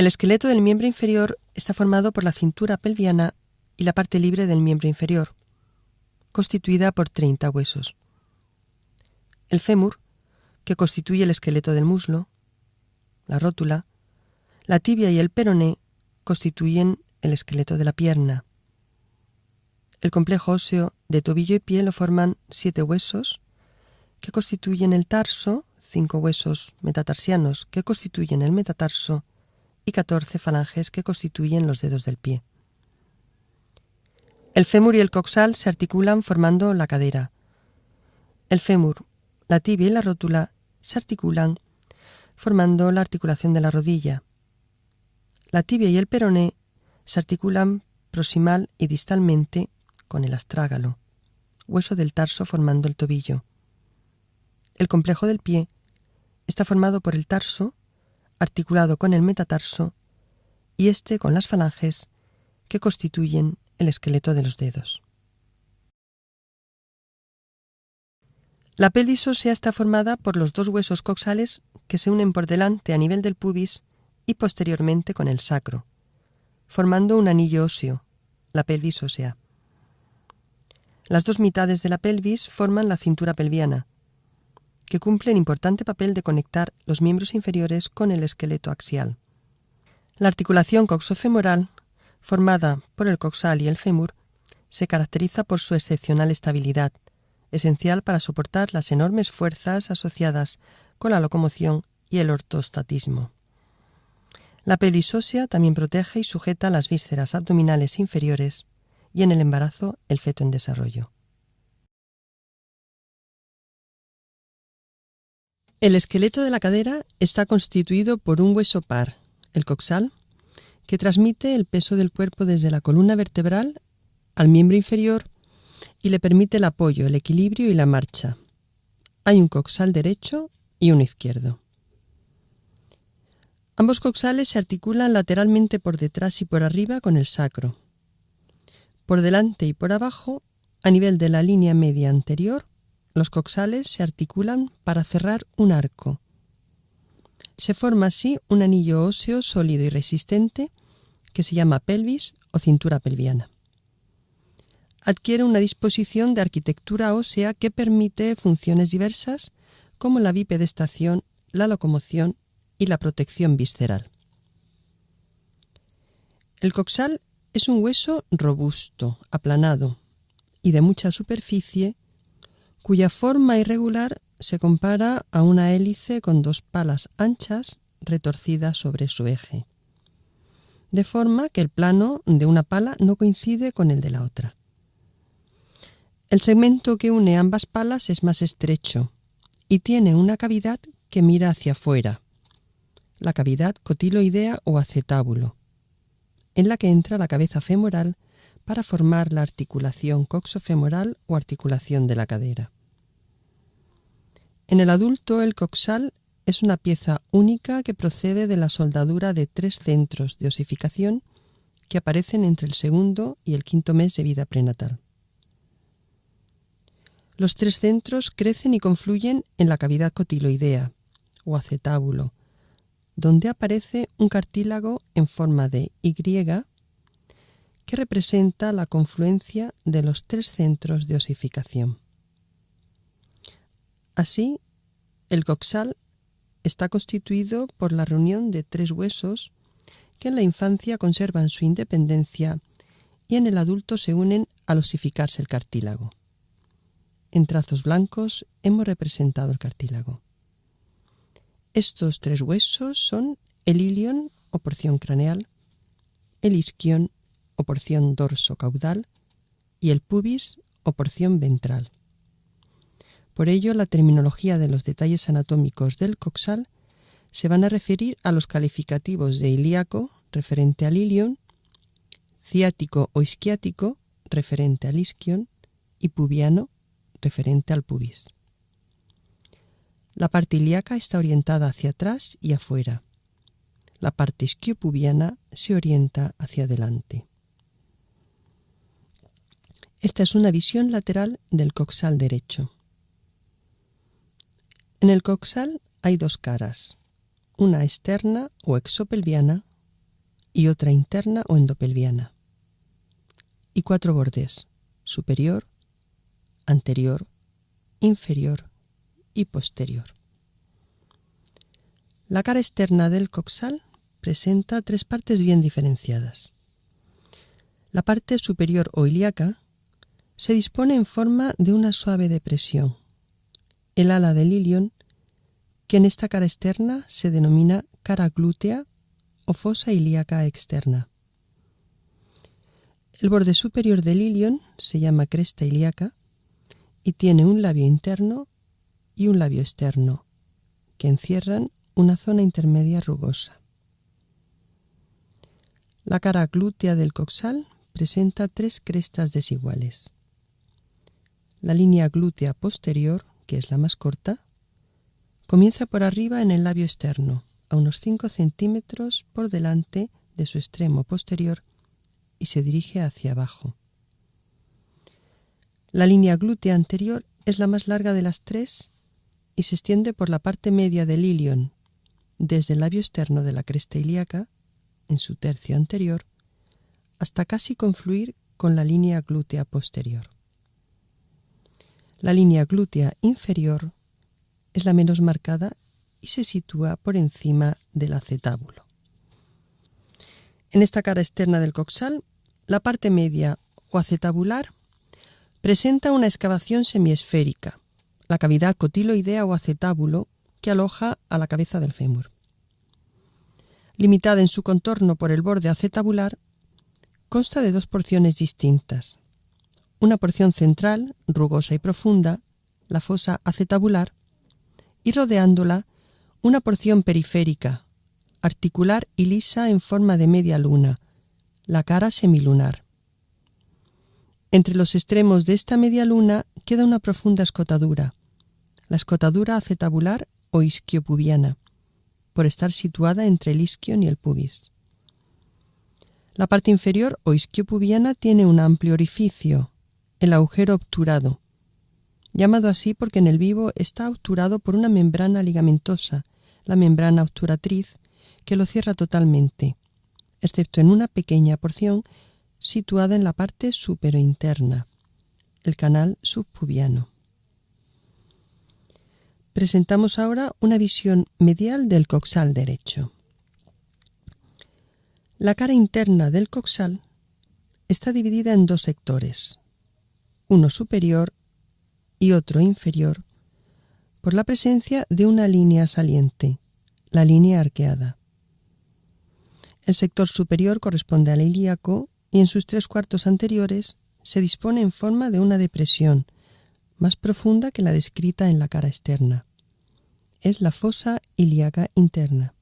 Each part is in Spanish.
El esqueleto del miembro inferior está formado por la cintura pelviana y la parte libre del miembro inferior, constituida por 30 huesos. El fémur, que constituye el esqueleto del muslo, la rótula, la tibia y el peroné constituyen el esqueleto de la pierna. El complejo óseo de tobillo y pie lo forman 7 huesos que constituyen el tarso, 5 huesos metatarsianos que constituyen el metatarso y 14 falanges que constituyen los dedos del pie. El fémur y el coxal se articulan formando la cadera. El fémur, la tibia y la rótula se articulan formando la articulación de la rodilla. La tibia y el peroné se articulan proximal y distalmente con el astrágalo, hueso del tarso formando el tobillo. El complejo del pie está formado por el tarso, articulado con el metatarso, y este con las falanges que constituyen el esqueleto de los dedos. La pelvis ósea está formada por los 2 huesos coxales que se unen por delante a nivel del pubis y posteriormente con el sacro, formando un anillo óseo, la pelvis ósea. Las 2 mitades de la pelvis forman la cintura pelviana, que cumple el importante papel de conectar los miembros inferiores con el esqueleto axial. La articulación coxofemoral, formada por el coxal y el fémur, se caracteriza por su excepcional estabilidad, esencial para soportar las enormes fuerzas asociadas con la locomoción y el ortostatismo. La pelvis ósea también protege y sujeta las vísceras abdominales inferiores y en el embarazo el feto en desarrollo. El esqueleto de la cadera está constituido por un hueso par, el coxal, que transmite el peso del cuerpo desde la columna vertebral al miembro inferior y le permite el apoyo, el equilibrio y la marcha. Hay un coxal derecho y uno izquierdo. Ambos coxales se articulan lateralmente por detrás y por arriba con el sacro. Por delante y por abajo, a nivel de la línea media anterior, los coxales se articulan para cerrar un arco. Se forma así un anillo óseo sólido y resistente que se llama pelvis o cintura pelviana. Adquiere una disposición de arquitectura ósea que permite funciones diversas como la bipedestación, la locomoción y la protección visceral. El coxal es un hueso robusto, aplanado y de mucha superficie, cuya forma irregular se compara a una hélice con 2 palas anchas retorcidas sobre su eje, de forma que el plano de una pala no coincide con el de la otra. El segmento que une ambas palas es más estrecho y tiene una cavidad que mira hacia afuera, la cavidad cotiloidea o acetábulo, en la que entra la cabeza femoral para formar la articulación coxofemoral o articulación de la cadera. En el adulto, el coxal es una pieza única que procede de la soldadura de 3 centros de osificación que aparecen entre el 2º y el 5º mes de vida prenatal. Los 3 centros crecen y confluyen en la cavidad cotiloidea o acetábulo, donde aparece un cartílago en forma de Y que representa la confluencia de los 3 centros de osificación. Así, el coxal está constituido por la reunión de 3 huesos que en la infancia conservan su independencia y en el adulto se unen al osificarse el cartílago. En trazos blancos hemos representado el cartílago. Estos 3 huesos son el ilion o porción craneal, el isquion o porción dorso-caudal y el pubis o porción ventral. Por ello, la terminología de los detalles anatómicos del coxal se van a referir a los calificativos de ilíaco, referente al ilion, ciático o isquiático, referente al isquion, y pubiano, referente al pubis. La parte ilíaca está orientada hacia atrás y afuera. La parte isquiopubiana se orienta hacia adelante. Esta es una visión lateral del coxal derecho. En el coxal hay 2 caras, una externa o exopelviana y otra interna o endopelviana. Y 4 bordes: superior, anterior, inferior y posterior. La cara externa del coxal presenta 3 partes bien diferenciadas. La parte superior o ilíaca se dispone en forma de una suave depresión. El ala del ilion, que en esta cara externa se denomina cara glútea o fosa ilíaca externa. El borde superior del ilion se llama cresta ilíaca y tiene un labio interno y un labio externo, que encierran una zona intermedia rugosa. La cara glútea del coxal presenta 3 crestas desiguales. La línea glútea posterior, que es la más corta, comienza por arriba en el labio externo, a unos 5 centímetros por delante de su extremo posterior y se dirige hacia abajo. La línea glútea anterior es la más larga de las 3 y se extiende por la parte media del ilion, desde el labio externo de la cresta ilíaca, en su tercio anterior, hasta casi confluir con la línea glútea posterior. La línea glútea inferior es la menos marcada y se sitúa por encima del acetábulo. En esta cara externa del coxal, la parte media o acetabular presenta una excavación semiesférica, la cavidad cotiloidea o acetábulo que aloja a la cabeza del fémur. Limitada en su contorno por el borde acetabular, consta de 2 porciones distintas. Una porción central, rugosa y profunda, la fosa acetabular, y rodeándola una porción periférica, articular y lisa en forma de media luna, la cara semilunar. Entre los extremos de esta media luna queda una profunda escotadura, la escotadura acetabular o isquiopubiana, por estar situada entre el isquion y el pubis. La parte inferior o isquiopubiana tiene un amplio orificio, el agujero obturado, llamado así porque en el vivo está obturado por una membrana ligamentosa, la membrana obturatriz, que lo cierra totalmente, excepto en una pequeña porción situada en la parte superointerna, el canal subpubiano. Presentamos ahora una visión medial del coxal derecho. La cara interna del coxal está dividida en 2 sectores, uno superior y otro inferior, por la presencia de una línea saliente, la línea arqueada. El sector superior corresponde al ilíaco y en sus 3/4 anteriores se dispone en forma de una depresión, más profunda que la descrita en la cara externa. Es la fosa ilíaca interna.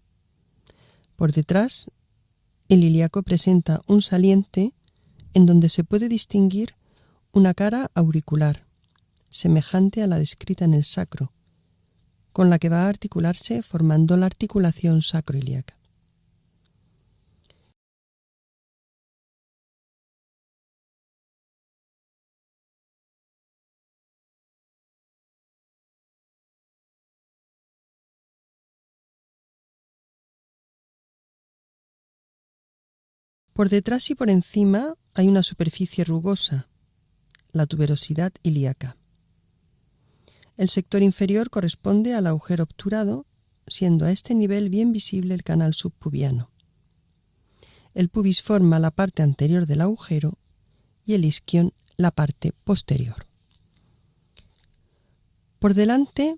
Por detrás, el ilíaco presenta un saliente en donde se puede distinguir una cara auricular, semejante a la descrita en el sacro, con la que va a articularse formando la articulación sacroilíaca. Por detrás y por encima hay una superficie rugosa, la tuberosidad ilíaca. El sector inferior corresponde al agujero obturado, siendo a este nivel bien visible el canal subpubiano. El pubis forma la parte anterior del agujero y el isquion la parte posterior. Por delante,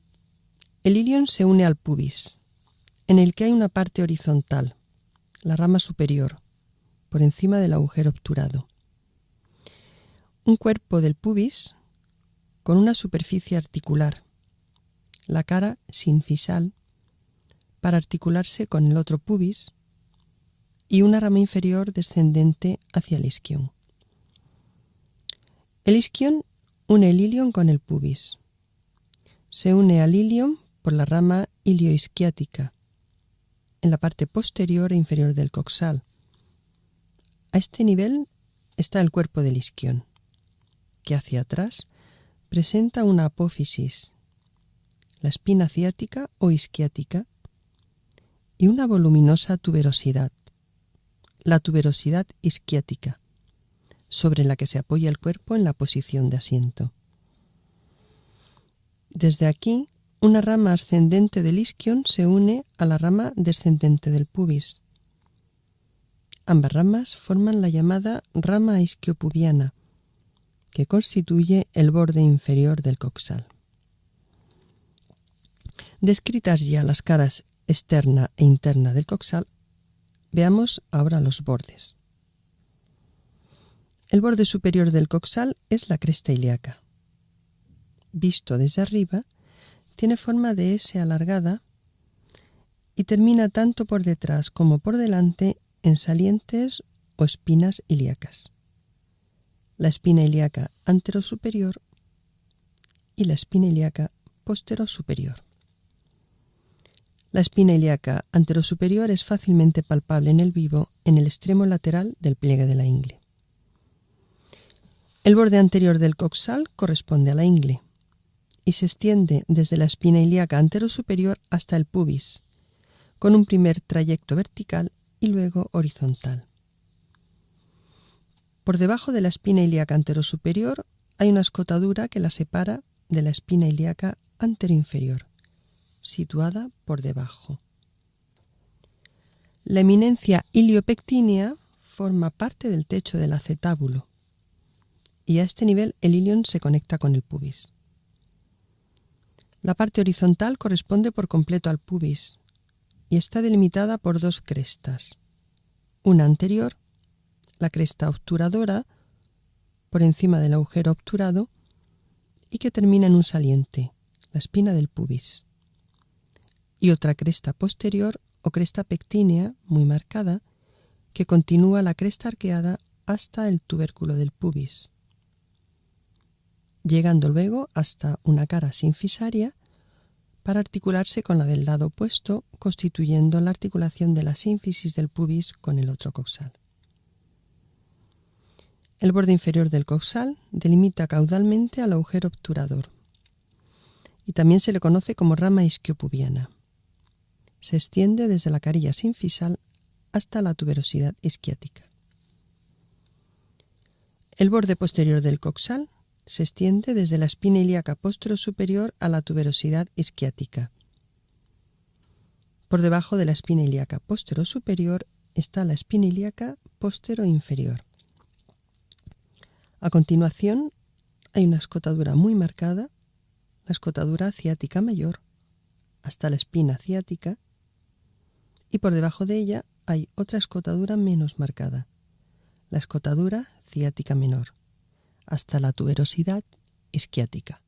el ilion se une al pubis, en el que hay una parte horizontal, la rama superior, por encima del agujero obturado. Un cuerpo del pubis con una superficie articular, la cara sinfisal, para articularse con el otro pubis, y una rama inferior descendente hacia el isquion. El isquion une el ilion con el pubis. Se une al ilion por la rama ilioisquiática, en la parte posterior e inferior del coxal. A este nivel está el cuerpo del isquion, que hacia atrás presenta una apófisis, la espina ciática o isquiática, y una voluminosa tuberosidad, la tuberosidad isquiática, sobre la que se apoya el cuerpo en la posición de asiento. Desde aquí, una rama ascendente del isquion se une a la rama descendente del pubis. Ambas ramas forman la llamada rama isquiopubiana, que constituye el borde inferior del coxal. Descritas ya las caras externa e interna del coxal, veamos ahora los bordes. El borde superior del coxal es la cresta ilíaca. Visto desde arriba, tiene forma de S alargada y termina tanto por detrás como por delante en salientes o espinas ilíacas. La espina ilíaca anterosuperior y la espina ilíaca posterosuperior. La espina ilíaca anterosuperior es fácilmente palpable en el vivo en el extremo lateral del pliegue de la ingle. El borde anterior del coxal corresponde a la ingle y se extiende desde la espina ilíaca anterosuperior hasta el pubis, con un primer trayecto vertical y luego horizontal. Por debajo de la espina ilíaca anterosuperior hay una escotadura que la separa de la espina ilíaca anteroinferior, situada por debajo. La eminencia iliopectínea forma parte del techo del acetábulo y a este nivel el ilion se conecta con el pubis. La parte horizontal corresponde por completo al pubis y está delimitada por dos crestas. Una anterior, la cresta obturadora, por encima del agujero obturado, y que termina en un saliente, la espina del pubis. Y otra cresta posterior o cresta pectínea, muy marcada, que continúa la cresta arqueada hasta el tubérculo del pubis, llegando luego hasta una cara sinfisaria para articularse con la del lado opuesto, constituyendo la articulación de la sínfisis del pubis con el otro coxal. El borde inferior del coxal delimita caudalmente al agujero obturador y también se le conoce como rama isquiopubiana. Se extiende desde la carilla sinfisal hasta la tuberosidad isquiática. El borde posterior del coxal se extiende desde la espina ilíaca posterosuperior a la tuberosidad isquiática. Por debajo de la espina ilíaca posterosuperior está la espina ilíaca posteroinferior. A continuación hay una escotadura muy marcada, la escotadura ciática mayor, hasta la espina ciática, y por debajo de ella hay otra escotadura menos marcada, la escotadura ciática menor, hasta la tuberosidad isquiática.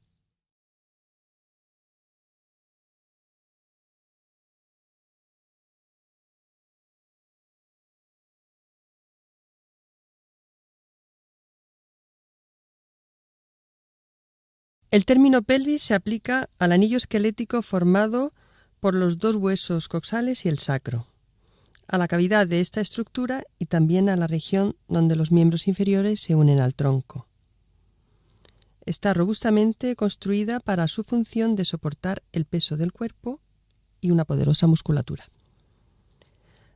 El término pelvis se aplica al anillo esquelético formado por los dos huesos coxales y el sacro, a la cavidad de esta estructura y también a la región donde los miembros inferiores se unen al tronco. Está robustamente construida para su función de soportar el peso del cuerpo y una poderosa musculatura.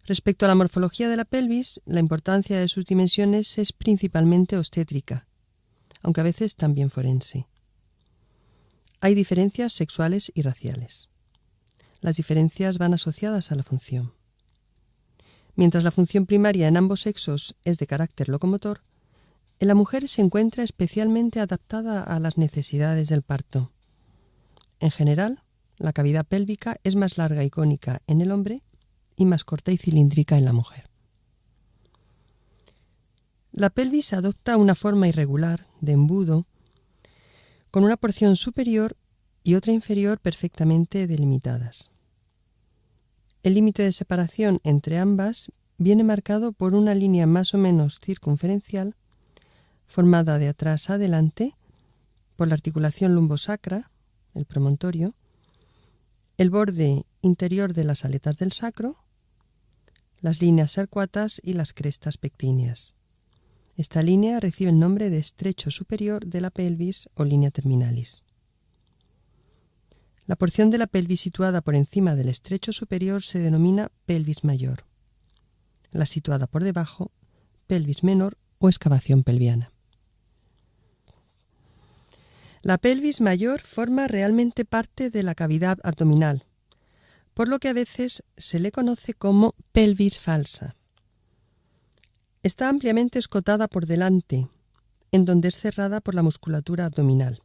Respecto a la morfología de la pelvis, la importancia de sus dimensiones es principalmente obstétrica, aunque a veces también forense. Hay diferencias sexuales y raciales. Las diferencias van asociadas a la función. Mientras la función primaria en ambos sexos es de carácter locomotor, en la mujer se encuentra especialmente adaptada a las necesidades del parto. En general, la cavidad pélvica es más larga y cónica en el hombre y más corta y cilíndrica en la mujer. La pelvis adopta una forma irregular, de embudo, con una porción superior y otra inferior perfectamente delimitadas. El límite de separación entre ambas viene marcado por una línea más o menos circunferencial, formada de atrás a adelante por la articulación lumbosacra, el promontorio, el borde interior de las aletas del sacro, las líneas arcuatas y las crestas pectíneas. Esta línea recibe el nombre de estrecho superior de la pelvis o línea terminalis. La porción de la pelvis situada por encima del estrecho superior se denomina pelvis mayor. la situada por debajo, pelvis menor o excavación pelviana. La pelvis mayor forma realmente parte de la cavidad abdominal, por lo que a veces se le conoce como pelvis falsa. Está ampliamente escotada por delante, en donde es cerrada por la musculatura abdominal.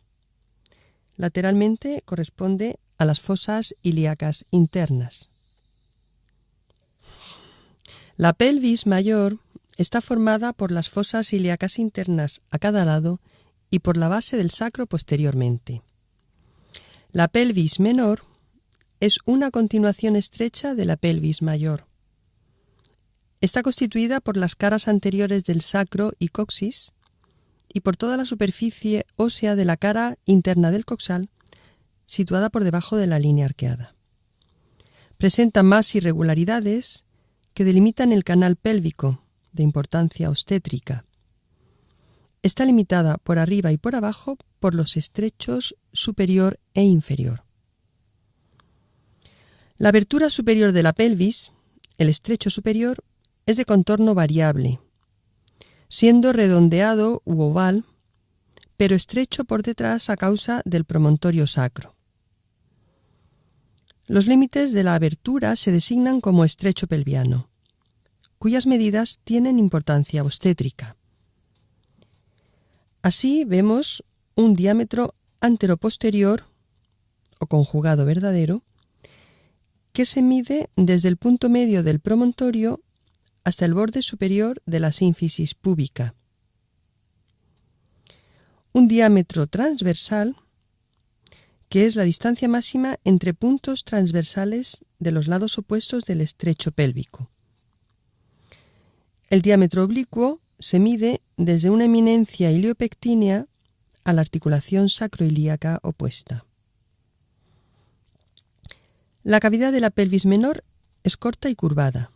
Lateralmente corresponde a las fosas ilíacas internas. La pelvis mayor está formada por las fosas ilíacas internas a cada lado y por la base del sacro posteriormente. La pelvis menor es una continuación estrecha de la pelvis mayor. Está constituida por las caras anteriores del sacro y coxis y por toda la superficie ósea de la cara interna del coxal, situada por debajo de la línea arqueada. Presenta más irregularidades que delimitan el canal pélvico, de importancia obstétrica. Está limitada por arriba y por abajo por los estrechos superior e inferior. La abertura superior de la pelvis, el estrecho superior, es de contorno variable, siendo redondeado u oval, pero estrecho por detrás a causa del promontorio sacro. Los límites de la abertura se designan como estrecho pelviano, cuyas medidas tienen importancia obstétrica. Así vemos un diámetro anteroposterior o conjugado verdadero que se mide desde el punto medio del promontorio hasta el borde superior de la sínfisis púbica. Un diámetro transversal, que es la distancia máxima entre puntos transversales de los lados opuestos del estrecho pélvico. El diámetro oblicuo se mide desde una eminencia iliopectínea a la articulación sacroilíaca opuesta. La cavidad de la pelvis menor es corta y curvada,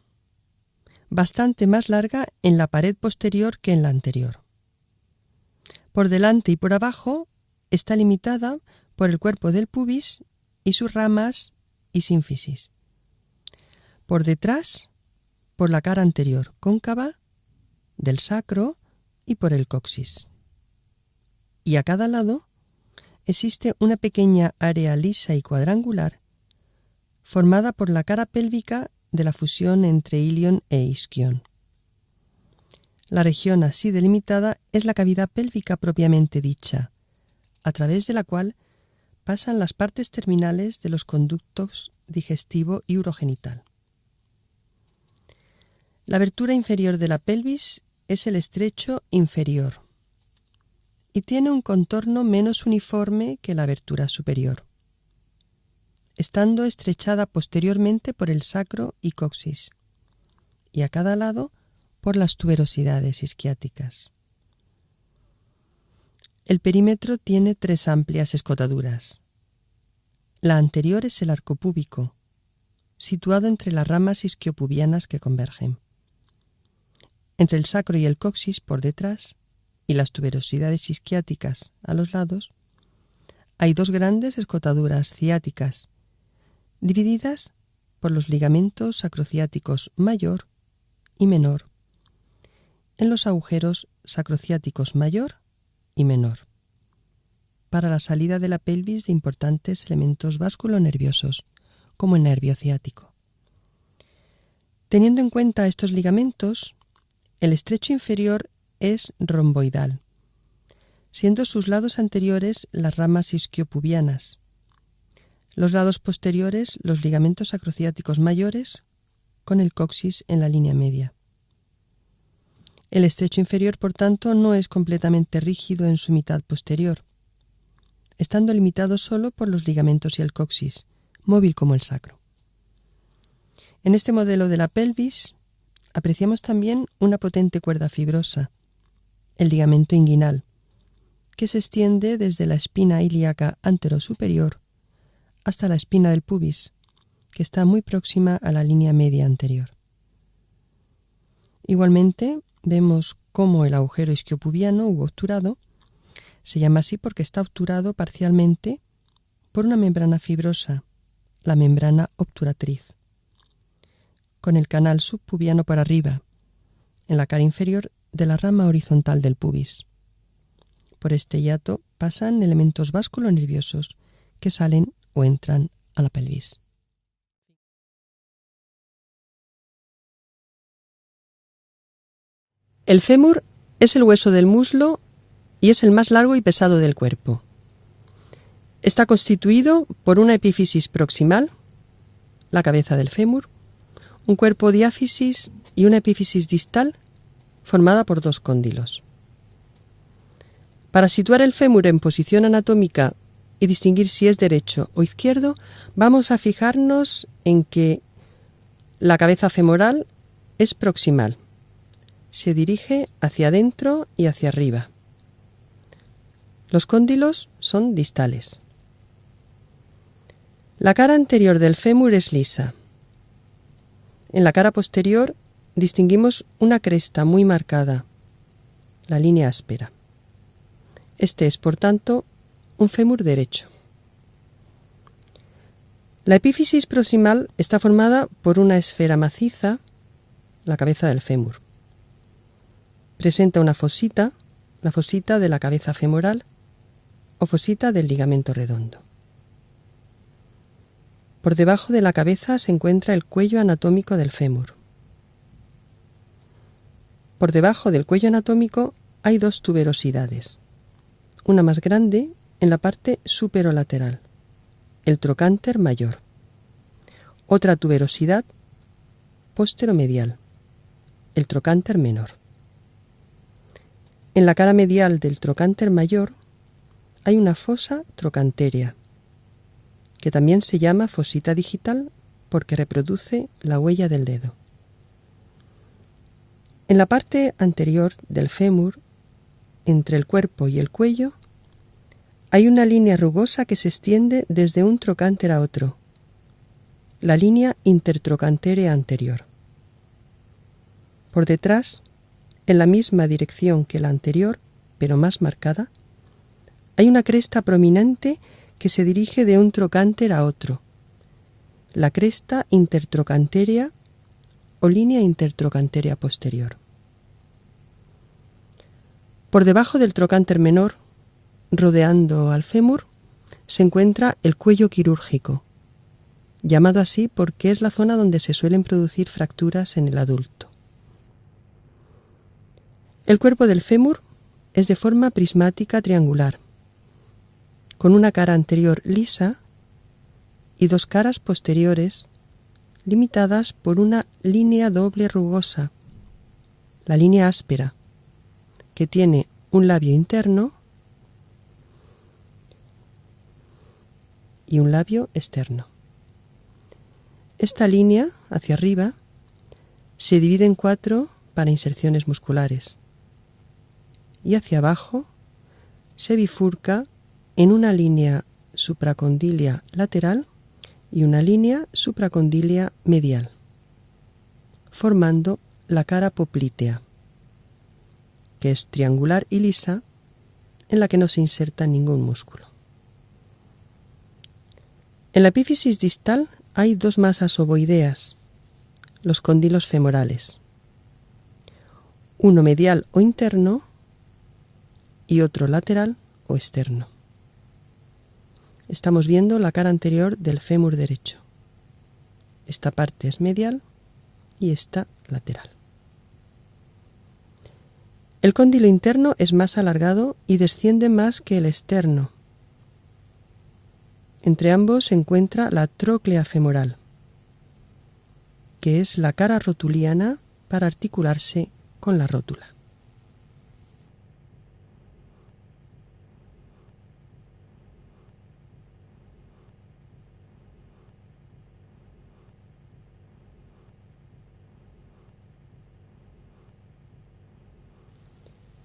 bastante más larga en la pared posterior que en la anterior. Por delante y por abajo está limitada por el cuerpo del pubis y sus ramas y sínfisis. Por detrás, por la cara anterior cóncava del sacro y por el coxis. Y a cada lado existe una pequeña área lisa y cuadrangular formada por la cara pélvica de la fusión entre ilion e isquion. La región así delimitada es la cavidad pélvica propiamente dicha, a través de la cual pasan las partes terminales de los conductos digestivo y urogenital. La abertura inferior de la pelvis es el estrecho inferior y tiene un contorno menos uniforme que la abertura superior, estando estrechada posteriormente por el sacro y coxis, y a cada lado por las tuberosidades isquiáticas. El perímetro tiene 3 amplias escotaduras. La anterior es el arco púbico, situado entre las ramas isquiopubianas que convergen. Entre el sacro y el coxis por detrás, y las tuberosidades isquiáticas a los lados, hay 2 grandes escotaduras ciáticas, divididas por los ligamentos sacrociáticos mayor y menor, en los agujeros sacrociáticos mayor y menor, para la salida de la pelvis de importantes elementos vasculonerviosos, como el nervio ciático. Teniendo en cuenta estos ligamentos, el estrecho inferior es romboidal, siendo sus lados anteriores las ramas isquiopubianas, los lados posteriores los ligamentos sacrociáticos mayores, con el coxis en la línea media. El estrecho inferior, por tanto, no es completamente rígido en su mitad posterior, estando limitado solo por los ligamentos y el coxis, móvil como el sacro. En este modelo de la pelvis apreciamos también una potente cuerda fibrosa, el ligamento inguinal, que se extiende desde la espina ilíaca anterosuperior hasta la espina del pubis, que está muy próxima a la línea media anterior. Igualmente, vemos cómo el agujero isquiopubiano u obturado se llama así porque está obturado parcialmente por una membrana fibrosa, la membrana obturatriz, con el canal subpubiano por arriba, en la cara inferior de la rama horizontal del pubis. Por este hiato pasan elementos vasculonerviosos que salen o entran a la pelvis. El fémur es el hueso del muslo y es el más largo y pesado del cuerpo. Está constituido por una epífisis proximal, la cabeza del fémur, un cuerpo diáfisis y una epífisis distal formada por dos cóndilos. Para situar el fémur en posición anatómica y distinguir si es derecho o izquierdo, vamos a fijarnos en que la cabeza femoral es proximal. Se dirige hacia adentro y hacia arriba. Los cóndilos son distales. La cara anterior del fémur es lisa. En la cara posterior distinguimos una cresta muy marcada, la línea áspera. Este es, por tanto, un fémur derecho. La epífisis proximal está formada por una esfera maciza, la cabeza del fémur. Presenta una fosita, la fosita de la cabeza femoral o fosita del ligamento redondo. Por debajo de la cabeza se encuentra el cuello anatómico del fémur. Por debajo del cuello anatómico hay dos tuberosidades, una más grande en la parte superolateral, el trocánter mayor, otra tuberosidad posteromedial, el trocánter menor. En la cara medial del trocánter mayor hay una fosa trocanterea, que también se llama fosita digital porque reproduce la huella del dedo. En la parte anterior del fémur, entre el cuerpo y el cuello, hay una línea rugosa que se extiende desde un trocánter a otro, la línea intertrocanterea anterior. Por detrás, en la misma dirección que la anterior, pero más marcada, hay una cresta prominente que se dirige de un trocánter a otro, la cresta intertrocanterea o línea intertrocanterea posterior. Por debajo del trocánter menor, rodeando al fémur, se encuentra el cuello quirúrgico, llamado así porque es la zona donde se suelen producir fracturas en el adulto. El cuerpo del fémur es de forma prismática triangular, con una cara anterior lisa y dos caras posteriores limitadas por una línea doble rugosa, la línea áspera, que tiene un labio interno y un labio externo. Esta línea, hacia arriba, se divide en cuatro para inserciones musculares y hacia abajo se bifurca en una línea supracondilia lateral y una línea supracondilia medial, formando la cara poplítea, que es triangular y lisa, en la que no se inserta ningún músculo. En la epífisis distal hay dos masas ovoideas, los cóndilos femorales, uno medial o interno y otro lateral o externo. Estamos viendo la cara anterior del fémur derecho. Esta parte es medial y esta lateral. El cóndilo interno es más alargado y desciende más que el externo. Entre ambos se encuentra la tróclea femoral, que es la cara rotuliana para articularse con la rótula.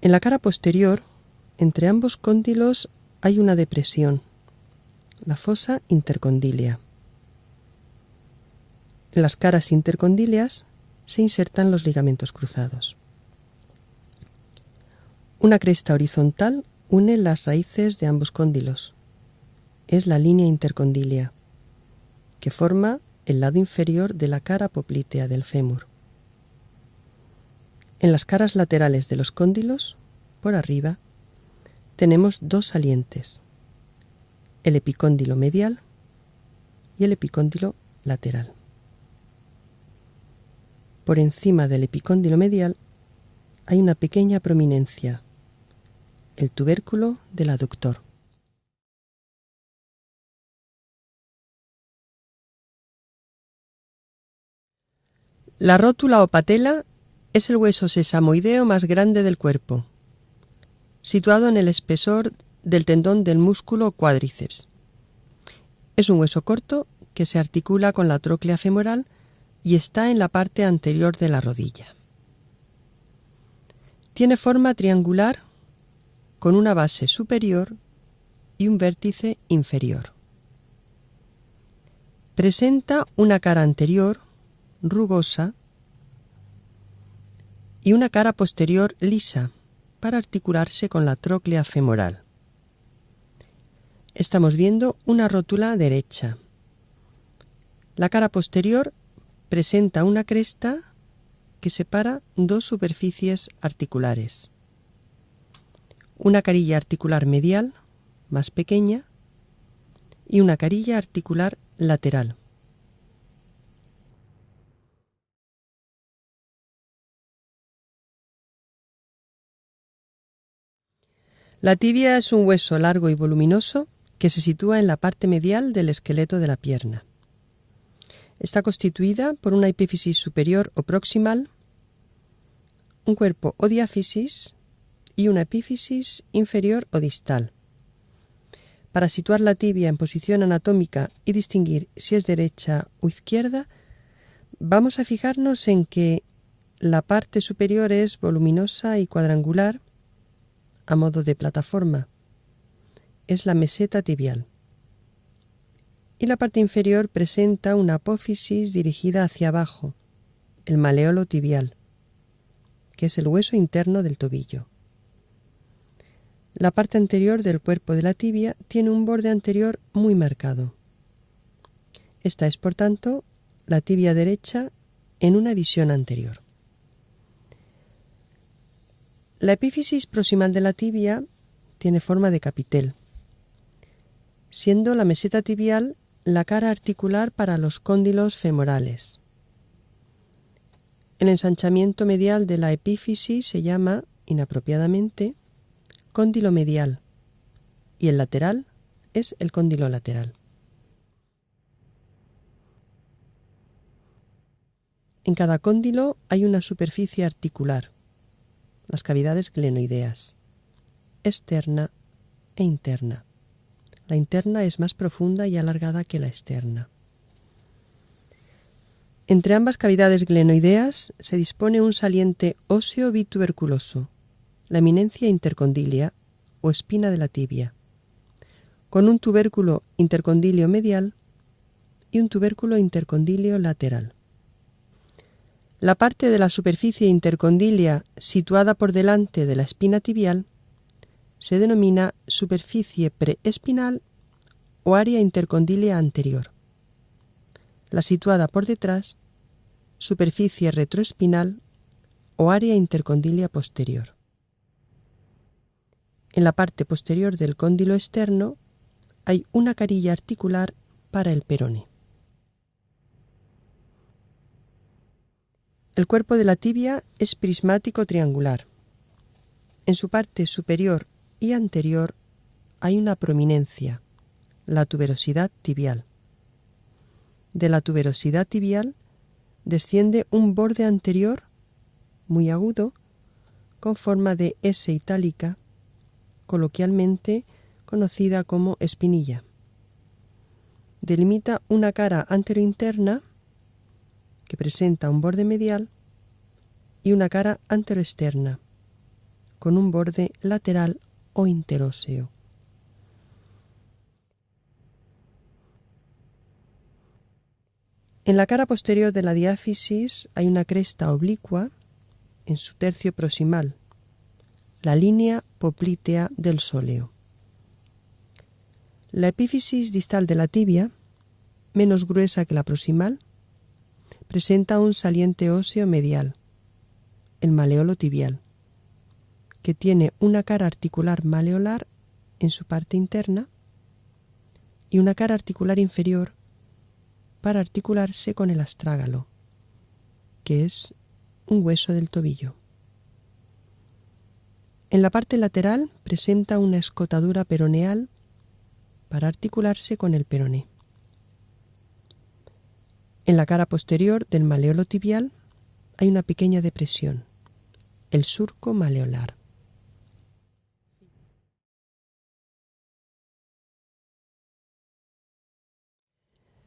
En la cara posterior, entre ambos cóndilos hay una depresión, la fosa intercondilia. En las caras intercondilias se insertan los ligamentos cruzados. Una cresta horizontal une las raíces de ambos cóndilos. Es la línea intercondilia, que forma el lado inferior de la cara poplitea del fémur. En las caras laterales de los cóndilos, por arriba, tenemos dos salientes, el epicóndilo medial y el epicóndilo lateral. Por encima del epicóndilo medial hay una pequeña prominencia, el tubérculo del aductor. La rótula o patela es el hueso sesamoideo más grande del cuerpo, situado en el espesor del tendón del músculo cuádriceps. Es un hueso corto que se articula con la tróclea femoral y está en la parte anterior de la rodilla. Tiene forma triangular con una base superior y un vértice inferior. Presenta una cara anterior rugosa y una cara posterior lisa para articularse con la tróclea femoral. Estamos viendo una rótula derecha. La cara posterior presenta una cresta que separa dos superficies articulares. Una carilla articular medial, más pequeña, y una carilla articular lateral. La tibia es un hueso largo y voluminoso que se sitúa en la parte medial del esqueleto de la pierna. Está constituida por una epífisis superior o proximal, un cuerpo o diáfisis y una epífisis inferior o distal. Para situar la tibia en posición anatómica y distinguir si es derecha o izquierda, vamos a fijarnos en que la parte superior es voluminosa y cuadrangular, a modo de plataforma. Es la meseta tibial. Y la parte inferior presenta una apófisis dirigida hacia abajo, el maleolo tibial, que es el hueso interno del tobillo. La parte anterior del cuerpo de la tibia tiene un borde anterior muy marcado. Esta es, por tanto, la tibia derecha en una visión anterior. La epífisis proximal de la tibia tiene forma de capitel, siendo la meseta tibial la cara articular para los cóndilos femorales. El ensanchamiento medial de la epífisis se llama, inapropiadamente, cóndilo medial, y el lateral es el cóndilo lateral. En cada cóndilo hay una superficie articular, las cavidades glenoideas, externa e interna. La interna es más profunda y alargada que la externa. Entre ambas cavidades glenoideas se dispone un saliente óseo bituberculoso, la eminencia intercondilia o espina de la tibia, con un tubérculo intercondilio medial y un tubérculo intercondilio lateral. La parte de la superficie intercondilia situada por delante de la espina tibial se denomina superficie preespinal o área intercondilia anterior. La situada por detrás, superficie retroespinal o área intercondilia posterior. En la parte posterior del cóndilo externo hay una carilla articular para el perone. El cuerpo de la tibia es prismático triangular. En su parte superior y anterior hay una prominencia, la tuberosidad tibial. De la tuberosidad tibial desciende un borde anterior muy agudo con forma de S itálica, coloquialmente conocida como espinilla. Delimita una cara anterointerna que presenta un borde medial y una cara anteroexterna con un borde lateral o interóseo. En la cara posterior de la diáfisis hay una cresta oblicua en su tercio proximal, la línea poplitea del sóleo. La epífisis distal de la tibia menos gruesa que la proximal, presenta un saliente óseo medial, el maleolo tibial, que tiene una cara articular maleolar en su parte interna y una cara articular inferior para articularse con el astrágalo, que es un hueso del tobillo. En la parte lateral presenta una escotadura peroneal para articularse con el peroné. En la cara posterior del maleolo tibial hay una pequeña depresión, el surco maleolar.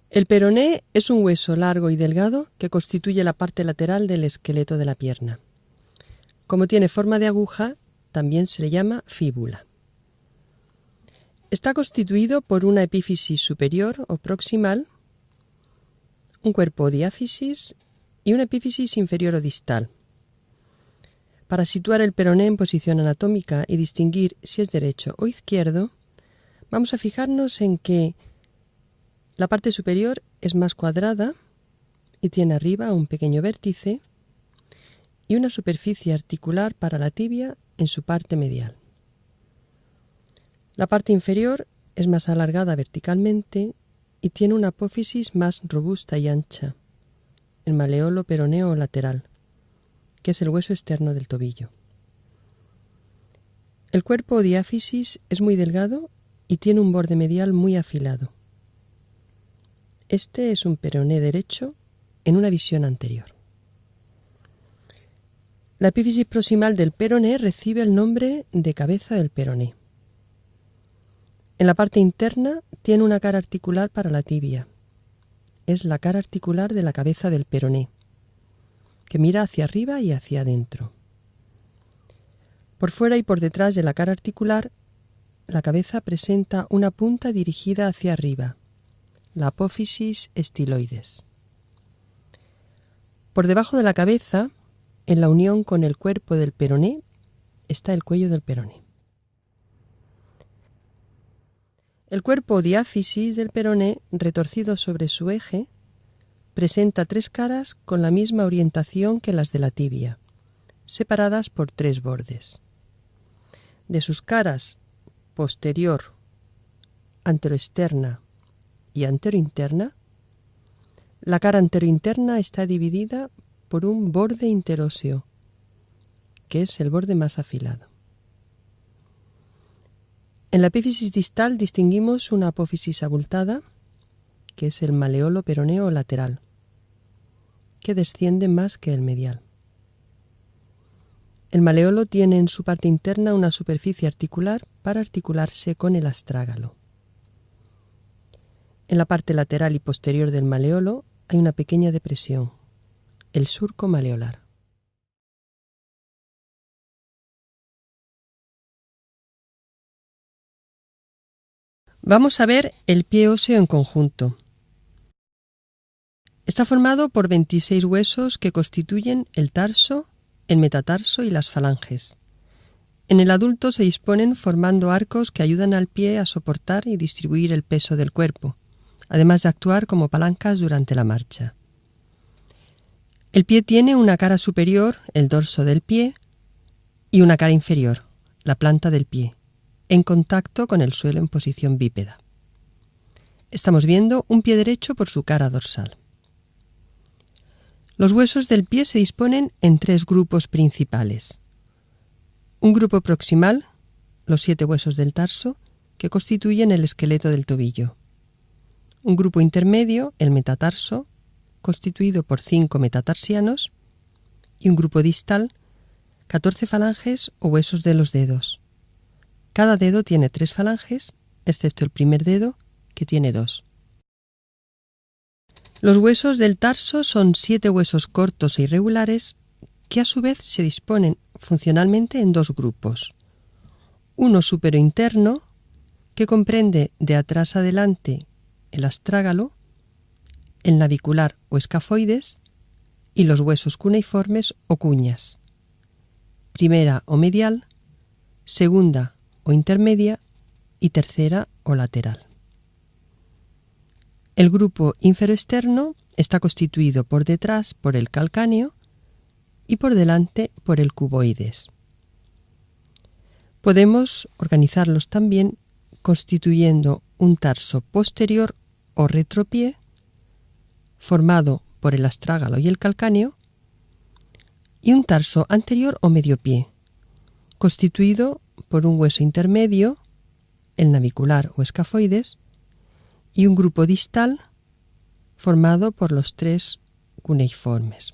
El peroné es un hueso largo y delgado que constituye la parte lateral del esqueleto de la pierna. Como tiene forma de aguja, también se le llama fíbula. Está constituido por una epífisis superior o proximal, un cuerpo o diáfisis y una epífisis inferior o distal. Para situar el peroné en posición anatómica y distinguir si es derecho o izquierdo, vamos a fijarnos en que la parte superior es más cuadrada y tiene arriba un pequeño vértice y una superficie articular para la tibia en su parte medial. La parte inferior es más alargada verticalmente y tiene una apófisis más robusta y ancha, el maleolo peroneo lateral, que es el hueso externo del tobillo. El cuerpo o diáfisis es muy delgado y tiene un borde medial muy afilado. Este es un peroné derecho en una visión anterior. La epífisis proximal del peroné recibe el nombre de cabeza del peroné. En la parte interna tiene una cara articular para la tibia. Es la cara articular de la cabeza del peroné, que mira hacia arriba y hacia adentro. Por fuera y por detrás de la cara articular, la cabeza presenta una punta dirigida hacia arriba, la apófisis estiloides. Por debajo de la cabeza, en la unión con el cuerpo del peroné, está el cuello del peroné. El cuerpo o diáfisis del peroné, retorcido sobre su eje, presenta tres caras con la misma orientación que las de la tibia, separadas por tres bordes. De sus caras posterior, anteroexterna y anterointerna, la cara anterointerna está dividida por un borde interóseo, que es el borde más afilado. En la epífisis distal distinguimos una apófisis abultada, que es el maleolo peroneo lateral, que desciende más que el medial. El maleolo tiene en su parte interna una superficie articular para articularse con el astrágalo. En la parte lateral y posterior del maleolo hay una pequeña depresión, el surco maleolar. Vamos a ver el pie óseo en conjunto. Está formado por 26 huesos que constituyen el tarso, el metatarso y las falanges. En el adulto se disponen formando arcos que ayudan al pie a soportar y distribuir el peso del cuerpo, además de actuar como palancas durante la marcha. El pie tiene una cara superior, el dorso del pie, y una cara inferior, la planta del pie, en contacto con el suelo en posición bípeda. Estamos viendo un pie derecho por su cara dorsal. Los huesos del pie se disponen en tres grupos principales. Un grupo proximal, los 7 huesos del tarso, que constituyen el esqueleto del tobillo. Un grupo intermedio, el metatarso, constituido por 5 metatarsianos, y un grupo distal, 14 falanges o huesos de los dedos. Cada dedo tiene 3 falanges, excepto el primer dedo, que tiene 2. Los huesos del tarso son 7 huesos cortos e irregulares que a su vez se disponen funcionalmente en 2 grupos. Uno superointerno, que comprende de atrás adelante el astrágalo, el navicular o escafoides y los huesos cuneiformes o cuñas. Primera o medial, segunda o intermedia y tercera o lateral. El grupo inferoexterno está constituido por detrás por el calcáneo y por delante por el cuboides. Podemos organizarlos también constituyendo un tarso posterior o retropié formado por el astrágalo y el calcáneo y un tarso anterior o mediopié constituido por un hueso intermedio, el navicular o escafoides, y un grupo distal formado por los tres cuneiformes.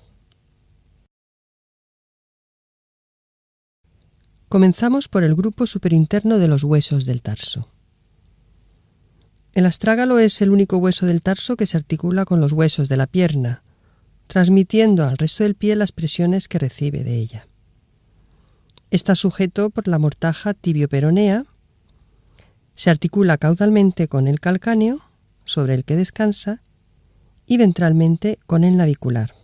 Comenzamos por el grupo superinterno de los huesos del tarso. El astrágalo es el único hueso del tarso que se articula con los huesos de la pierna, transmitiendo al resto del pie las presiones que recibe de ella. Está sujeto por la mortaja tibio-peronea, se articula caudalmente con el calcáneo, sobre el que descansa, y ventralmente con el navicular.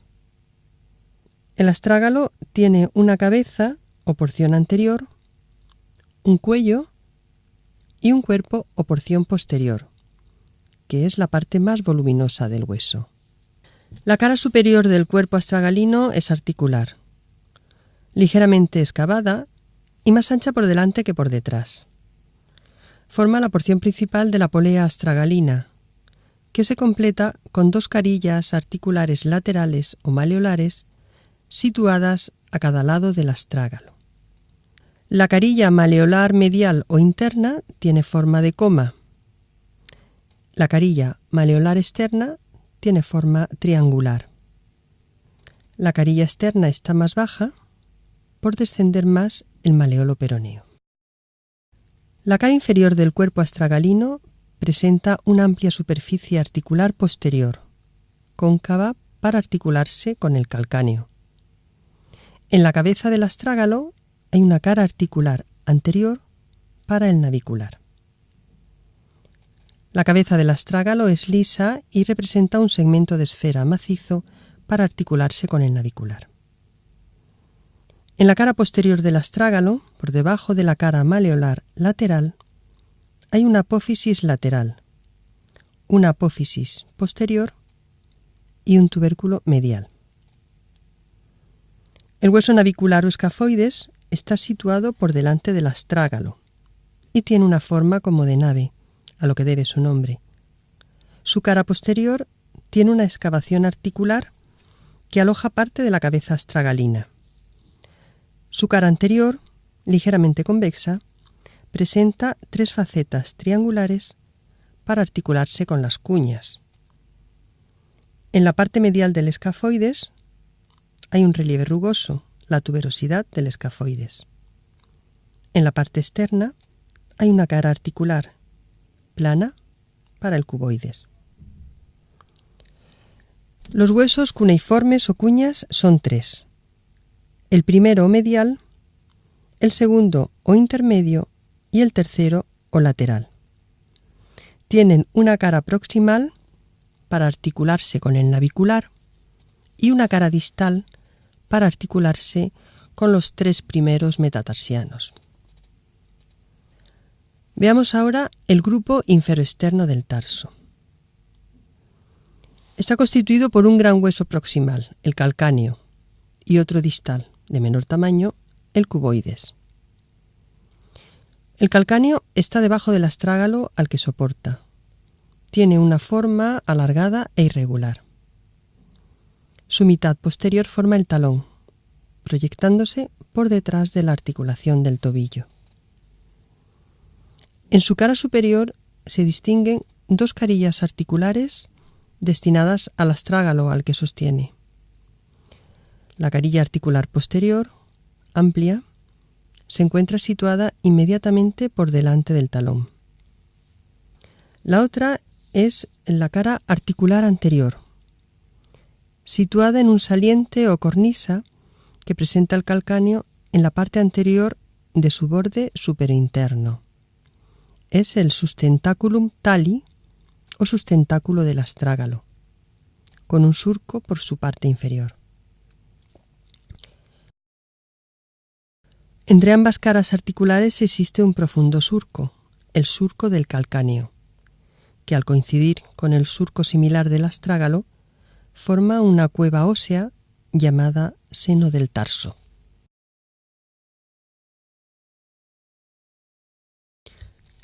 El astrágalo tiene una cabeza o porción anterior, un cuello y un cuerpo o porción posterior, que es la parte más voluminosa del hueso. La cara superior del cuerpo astragalino es articular, ligeramente excavada y más ancha por delante que por detrás. Forma la porción principal de la polea astragalina, que se completa con dos carillas articulares laterales o maleolares situadas a cada lado del astrágalo. La carilla maleolar medial o interna tiene forma de coma. La carilla maleolar externa tiene forma triangular. La carilla externa está más baja por descender más el maleolo peroneo. La cara inferior del cuerpo astragalino presenta una amplia superficie articular posterior, cóncava para articularse con el calcáneo. En la cabeza del astrágalo hay una cara articular anterior para el navicular. La cabeza del astrágalo es lisa y representa un segmento de esfera macizo para articularse con el navicular. En la cara posterior del astrágalo, por debajo de la cara maleolar lateral, hay una apófisis lateral, una apófisis posterior y un tubérculo medial. El hueso navicular o escafoides está situado por delante del astrágalo y tiene una forma como de nave, a lo que debe su nombre. Su cara posterior tiene una excavación articular que aloja parte de la cabeza astragalina. Su cara anterior, ligeramente convexa, presenta tres facetas triangulares para articularse con las cuñas. En la parte medial del escafoides hay un relieve rugoso, la tuberosidad del escafoides. En la parte externa hay una cara articular, plana, para el cuboides. Los huesos cuneiformes o cuñas son tres. El primero o medial, el segundo o intermedio y el tercero o lateral. Tienen una cara proximal para articularse con el navicular y una cara distal para articularse con los tres primeros metatarsianos. Veamos ahora el grupo inferoexterno del tarso. Está constituido por un gran hueso proximal, el calcáneo, y otro distal, de menor tamaño, el cuboides. El calcáneo está debajo del astrágalo al que soporta. Tiene una forma alargada e irregular. Su mitad posterior forma el talón, proyectándose por detrás de la articulación del tobillo. En su cara superior se distinguen dos carillas articulares destinadas al astrágalo al que sostiene. La carilla articular posterior, amplia, se encuentra situada inmediatamente por delante del talón. La otra es la cara articular anterior, situada en un saliente o cornisa que presenta el calcáneo en la parte anterior de su borde superinterno. Es el sustentaculum tali o sustentáculo del astrágalo, con un surco por su parte inferior. Entre ambas caras articulares existe un profundo surco, el surco del calcáneo, que al coincidir con el surco similar del astrágalo, forma una cueva ósea llamada seno del tarso.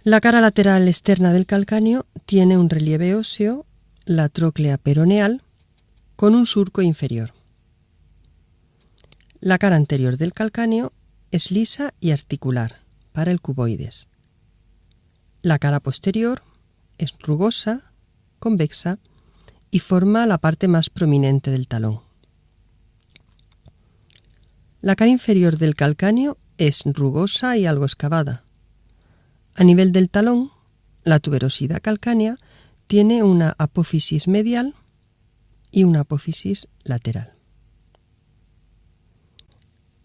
La cara lateral externa del calcáneo tiene un relieve óseo, la tróclea peroneal, con un surco inferior. La cara anterior del calcáneo es lisa y articular para el cuboides. La cara posterior es rugosa, convexa y forma la parte más prominente del talón. La cara inferior del calcáneo es rugosa y algo excavada. A nivel del talón, la tuberosidad calcánea tiene una apófisis medial y una apófisis lateral.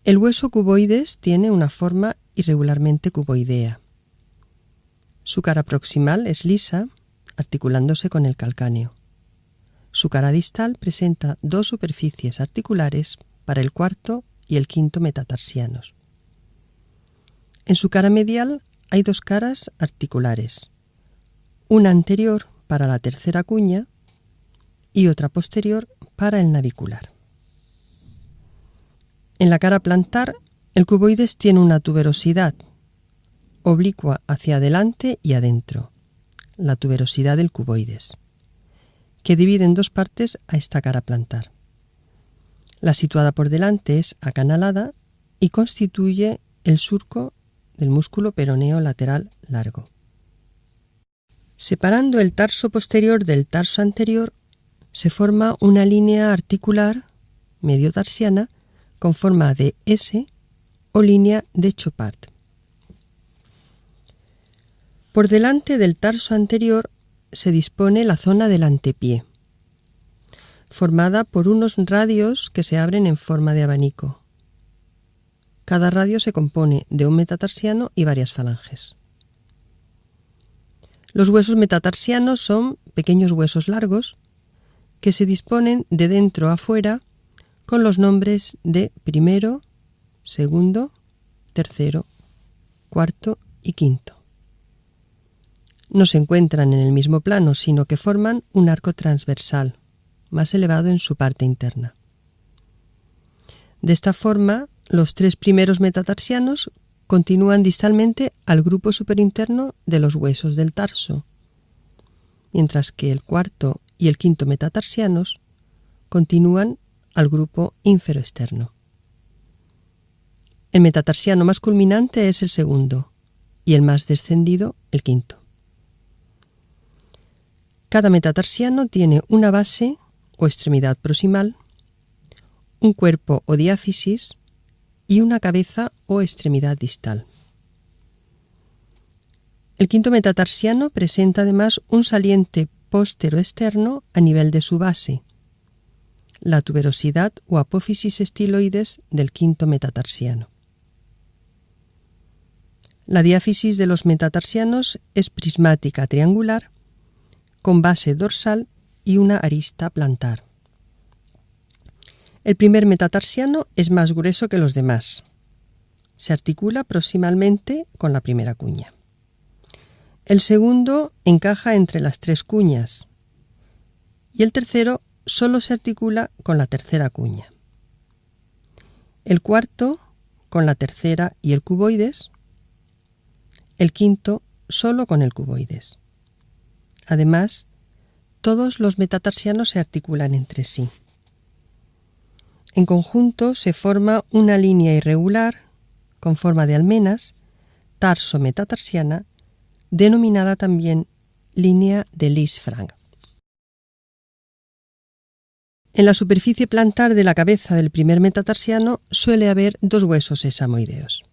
El hueso cuboides tiene una forma irregularmente cuboidea. Su cara proximal es lisa, articulándose con el calcáneo. Su cara distal presenta dos superficies articulares para el cuarto y el quinto metatarsianos. En su cara medial hay dos caras articulares, una anterior para la tercera cuña y otra posterior para el navicular. En la cara plantar, el cuboides tiene una tuberosidad oblicua hacia adelante y adentro, la tuberosidad del cuboides, que divide en dos partes a esta cara plantar. La situada por delante es acanalada y constituye el surco del músculo peroneo lateral largo. Separando el tarso posterior del tarso anterior, se forma una línea articular mediotarsiana con forma de S o línea de Chopard. Por delante del tarso anterior se dispone la zona del antepié, formada por unos radios que se abren en forma de abanico. Cada radio se compone de un metatarsiano y varias falanges. Los huesos metatarsianos son pequeños huesos largos que se disponen de dentro a fuera con los nombres de primero, segundo, tercero, cuarto y quinto. No se encuentran en el mismo plano, sino que forman un arco transversal, más elevado en su parte interna. De esta forma, los tres primeros metatarsianos continúan distalmente al grupo superinterno de los huesos del tarso, mientras que el cuarto y el quinto metatarsianos continúan al grupo inferoexterno. El metatarsiano más culminante es el segundo y el más descendido el quinto. Cada metatarsiano tiene una base o extremidad proximal, un cuerpo o diáfisis y una cabeza o extremidad distal. El quinto metatarsiano presenta además un saliente póstero-externo a nivel de su base, la tuberosidad o apófisis estiloides del quinto metatarsiano. La diáfisis de los metatarsianos es prismática triangular, con base dorsal y una arista plantar. El primer metatarsiano es más grueso que los demás. Se articula proximalmente con la primera cuña. El segundo encaja entre las tres cuñas y el tercero solo se articula con la tercera cuña. El cuarto con la tercera y el cuboides. El quinto solo con el cuboides. Además, todos los metatarsianos se articulan entre sí. En conjunto se forma una línea irregular con forma de almenas, tarso-metatarsiana, denominada también línea de Lisfranc. En la superficie plantar de la cabeza del primer metatarsiano suele haber dos huesos sesamoideos.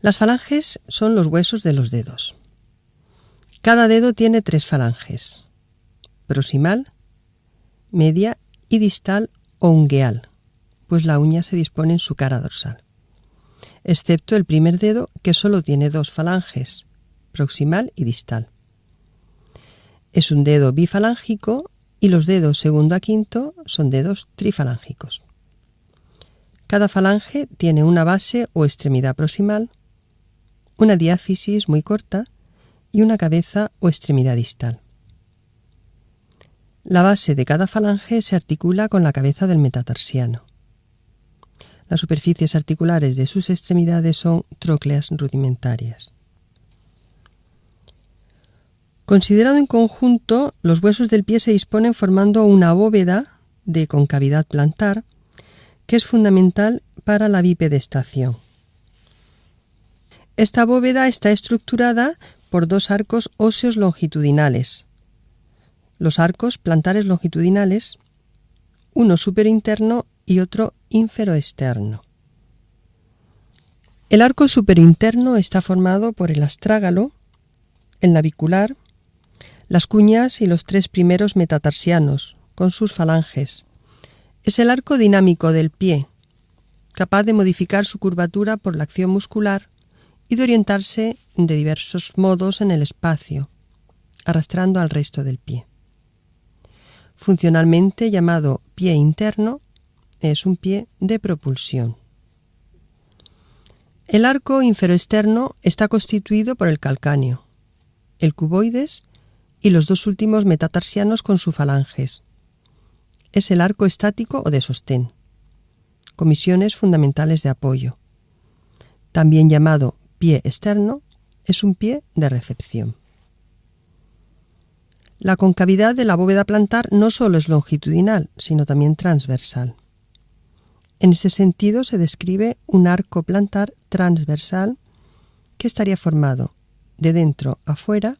Las falanges son los huesos de los dedos. Cada dedo tiene tres falanges: proximal, media y distal o ungueal, pues la uña se dispone en su cara dorsal, excepto el primer dedo, que solo tiene dos falanges, proximal y distal. Es un dedo bifalángico y los dedos segundo a quinto son dedos trifalángicos. Cada falange tiene una base o extremidad proximal, una diáfisis muy corta y una cabeza o extremidad distal. La base de cada falange se articula con la cabeza del metatarsiano. Las superficies articulares de sus extremidades son trócleas rudimentarias. Considerado en conjunto, los huesos del pie se disponen formando una bóveda de concavidad plantar que es fundamental para la bipedestación. Esta bóveda está estructurada por dos arcos óseos longitudinales. Los arcos plantares longitudinales, uno superointerno y otro inferoexterno. El arco superointerno está formado por el astrágalo, el navicular, las cuñas y los tres primeros metatarsianos, con sus falanges. Es el arco dinámico del pie, capaz de modificar su curvatura por la acción muscular y de orientarse de diversos modos en el espacio, arrastrando al resto del pie. Funcionalmente llamado pie interno, es un pie de propulsión. El arco inferoexterno está constituido por el calcáneo, el cuboides y los dos últimos metatarsianos con sus falanges. Es el arco estático o de sostén. Comisiones fundamentales de apoyo. También llamado pie externo, es un pie de recepción. La concavidad de la bóveda plantar no solo es longitudinal, sino también transversal. En este sentido se describe un arco plantar transversal que estaría formado de dentro a fuera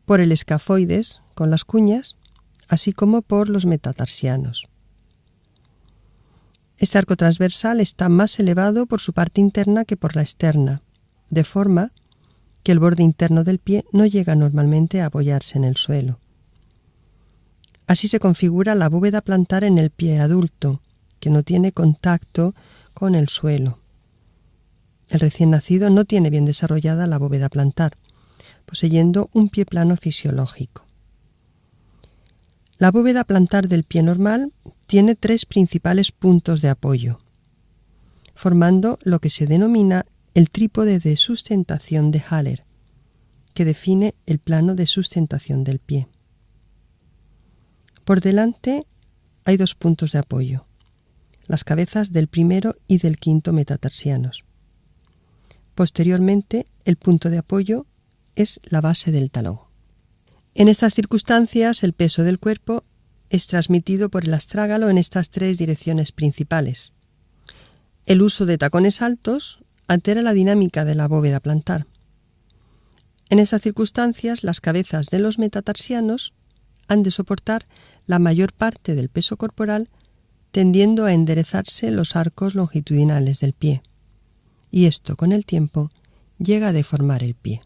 por el escafoides con las cuñas, así como por los metatarsianos. Este arco transversal está más elevado por su parte interna que por la externa, de forma que el borde interno del pie no llega normalmente a apoyarse en el suelo. Así se configura la bóveda plantar en el pie adulto, que no tiene contacto con el suelo. El recién nacido no tiene bien desarrollada la bóveda plantar, poseyendo un pie plano fisiológico. La bóveda plantar del pie normal tiene tres principales puntos de apoyo, formando lo que se denomina el trípode de sustentación de Haller, que define el plano de sustentación del pie. Por delante hay dos puntos de apoyo, las cabezas del primero y del quinto metatarsianos. Posteriormente, el punto de apoyo es la base del talón. En estas circunstancias, el peso del cuerpo es transmitido por el astrágalo en estas tres direcciones principales. El uso de tacones altos altera la dinámica de la bóveda plantar. En estas circunstancias, las cabezas de los metatarsianos han de soportar la mayor parte del peso corporal, tendiendo a enderezarse los arcos longitudinales del pie, y esto, con el tiempo, llega a deformar el pie.